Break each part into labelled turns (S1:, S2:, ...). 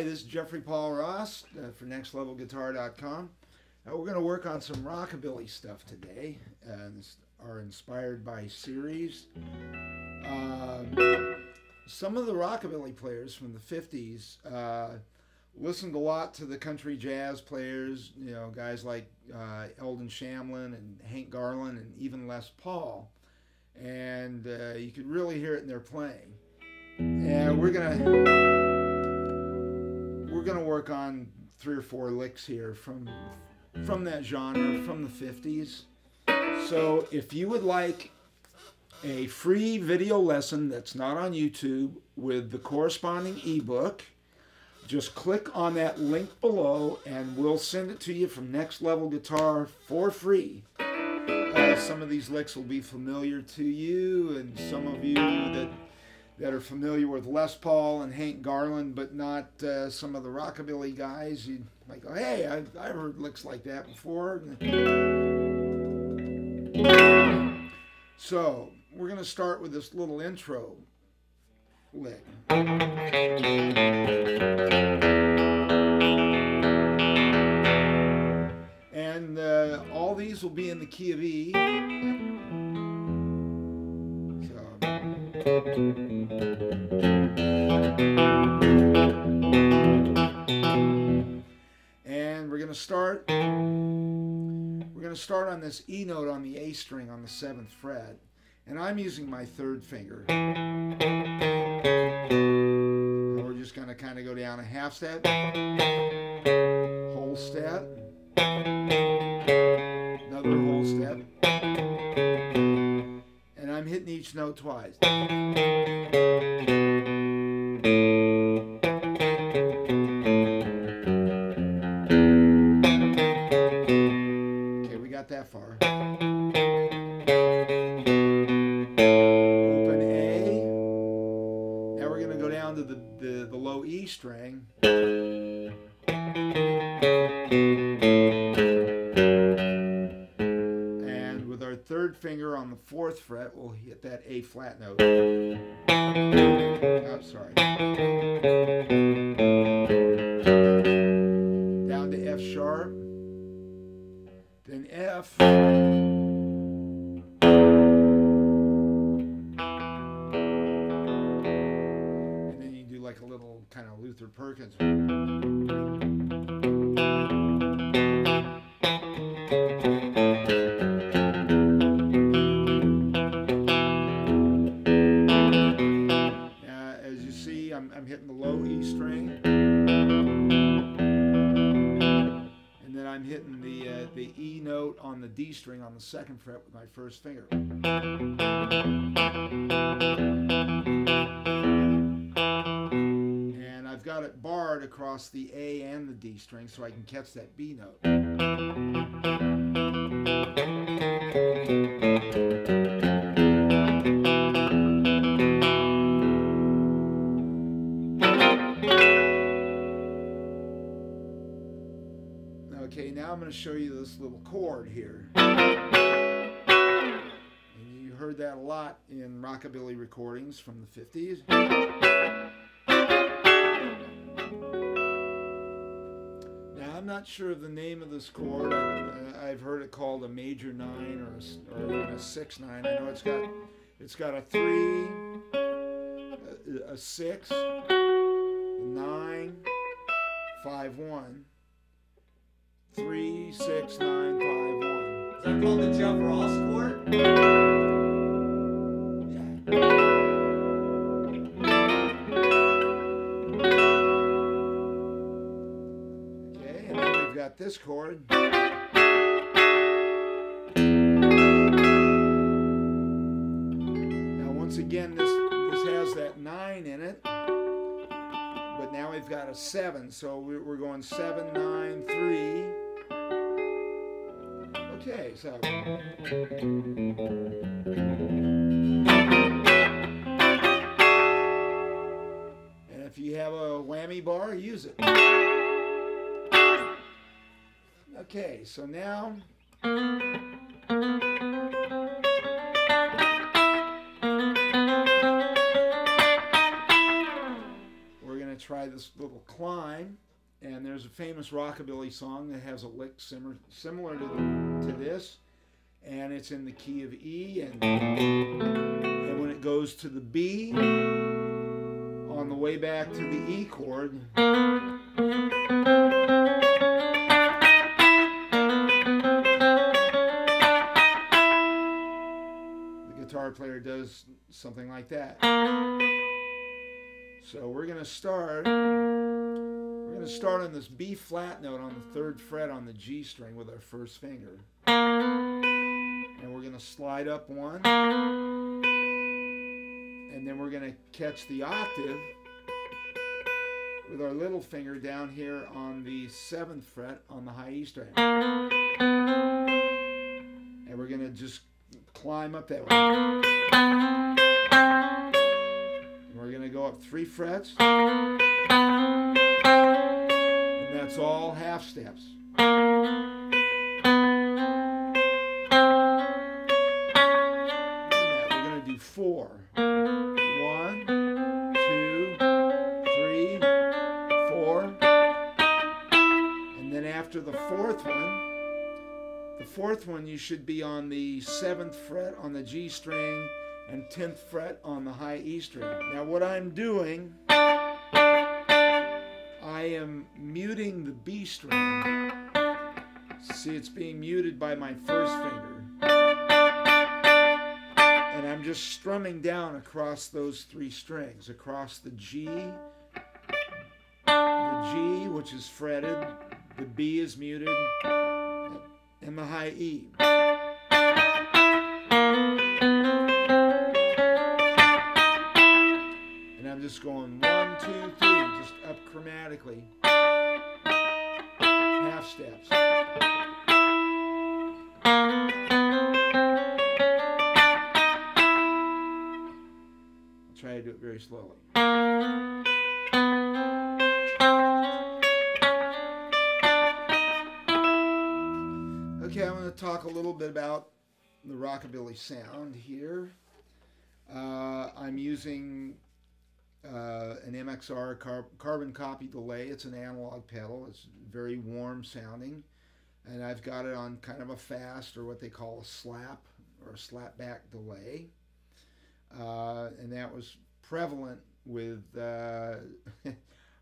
S1: Hi, this is Jeffrey Paul Ross for NextLevelGuitar.com. We're going to work on some rockabilly stuff today, our Inspired by series. Some of the rockabilly players from the 50s listened a lot to the country jazz players, you know, guys like Eldon Shamlin and Hank Garland and even Les Paul. And you could really hear it in their playing. And we're gonna work on 3 or 4 licks here from that genre, from the 50s. So if you would like a free video lesson that's not on YouTube with the corresponding ebook, just click on that link below and we'll send it to you from Next Level Guitar for free. Some of these licks will be familiar to you, and some of you that are familiar with Les Paul and Hank Garland, but not some of the rockabilly guys, you might go, hey, I've heard licks like that before. So we're going to start with this little intro lick. And all these will be in the key of E. And we're going to start on this E note on the A string on the 7th fret, and I'm using my 3rd finger. And we're just going to kind of go down a half step, whole step, another whole step, and I'm hitting each note twice. Okay, we got that far. Open A. Now we're going to go down to the low E string. And with our 3rd finger on the 4th fret, we'll hit that A flat note. Oh, sorry. Down to F sharp. Then F. And then you do like a little kind of Luther Perkins. As you see, I'm hitting the low E string. And then I'm hitting the E note on the D string on the 2nd fret with my 1st finger. And I've got it barred across the A and the D string so I can catch that B note. Okay, now I'm going to show you this little chord here. And you heard that a lot in rockabilly recordings from the 50s. Now, I'm not sure of the name of this chord. I've heard it called a major 9 or even a 6/9. I know it's got a 3, a 6, a 9, 5, 1. 3, 6, 9, 5, 1.
S2: Is that called the Jeff Ross chord?
S1: Yeah. Okay, and then we've got this chord. Now once again, this has that 9 in it, but now we've got a 7, so we're going 7, 9, 3. Okay, so and if you have a whammy bar, use it. Okay, so now we're going to try this little climb. And there's a famous rockabilly song that has a lick similar to this, and it's in the key of E, and when it goes to the B, on the way back to the E chord, the guitar player does something like that. So we're going to start on this B flat note on the 3rd fret on the G string with our first finger. And we're going to slide up one. And then we're going to catch the octave with our little finger down here on the 7th fret on the high E string. And we're going to just climb up that way. And we're going to go up 3 frets. That's all half steps. We're going to do 4. 1, 2, 3, 4. And then after the fourth one you should be on the 7th fret on the G string and 10th fret on the high E string. Now what I'm doing, I am muting the B string. See, it's being muted by my first finger. And I'm just strumming down across those 3 strings, across the G, which is fretted, the B is muted, and the high E. And I'm just going 1, 2, 3, just up chromatically. Half steps. I'll try to do it very slowly. Okay, I'm going to talk a little bit about the rockabilly sound here. I'm using an MXR carbon copy delay. It's an analog pedal. It's very warm sounding, and I've got it on kind of a fast, or what they call a slap or a slapback delay, and that was prevalent with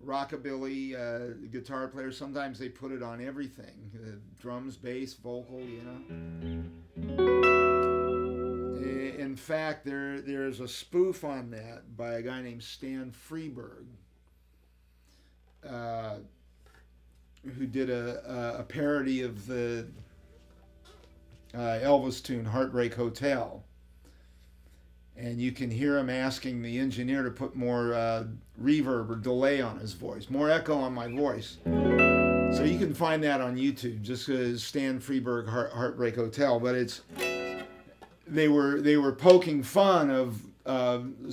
S1: rockabilly guitar players. Sometimes they put it on everything, drums, bass, vocal, you know. In fact, there's a spoof on that by a guy named Stan Freberg, who did a parody of the Elvis tune Heartbreak Hotel. And you can hear him asking the engineer to put more reverb or delay on his voice, more echo on my voice. So you can find that on YouTube, just as Stan Freberg Heartbreak Hotel. But it's they were poking fun of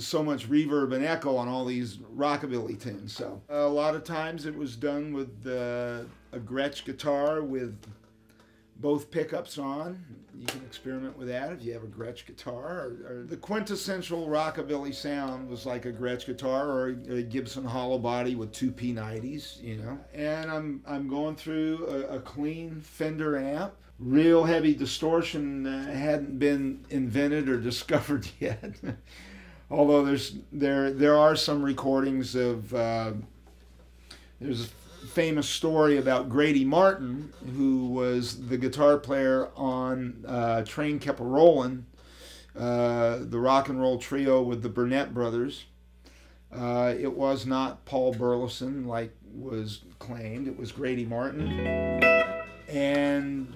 S1: so much reverb and echo on all these rockabilly tunes. So a lot of times it was done with a Gretsch guitar with both pickups on. You can experiment with that if you have a Gretsch guitar. Or the quintessential rockabilly sound was like a Gretsch guitar or a Gibson hollow body with 2 P90s, you know. And I'm going through a clean Fender amp. Real heavy distortion hadn't been invented or discovered yet. Although there are some recordings of there's a famous story about Grady Martin, who was the guitar player on Train Kept a Rollin', the rock and roll trio with the Burnett brothers. It was not Paul Burleson like was claimed. It was Grady Martin. And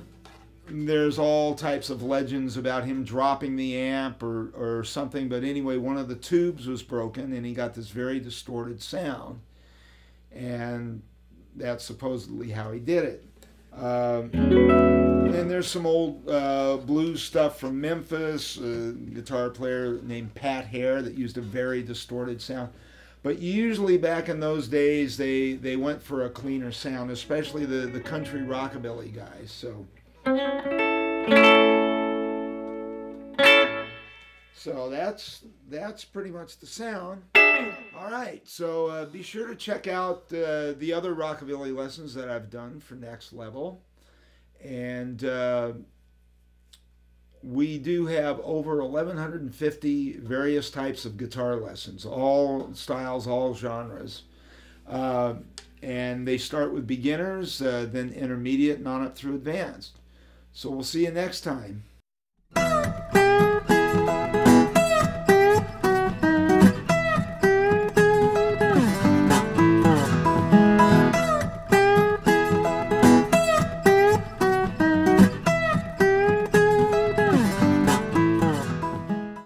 S1: there's all types of legends about him dropping the amp or something. But anyway, one of the tubes was broken and he got this very distorted sound. And that's supposedly how he did it. And there's some old blues stuff from Memphis, a guitar player named Pat Hare that used a very distorted sound. But usually back in those days, they went for a cleaner sound, especially the country rockabilly guys. So that's pretty much the sound. All right, so be sure to check out the other rockabilly lessons that I've done for Next Level. And we do have over 1,150 various types of guitar lessons, all styles, all genres. And they start with beginners, then intermediate, and on up through advanced. So we'll see you next time.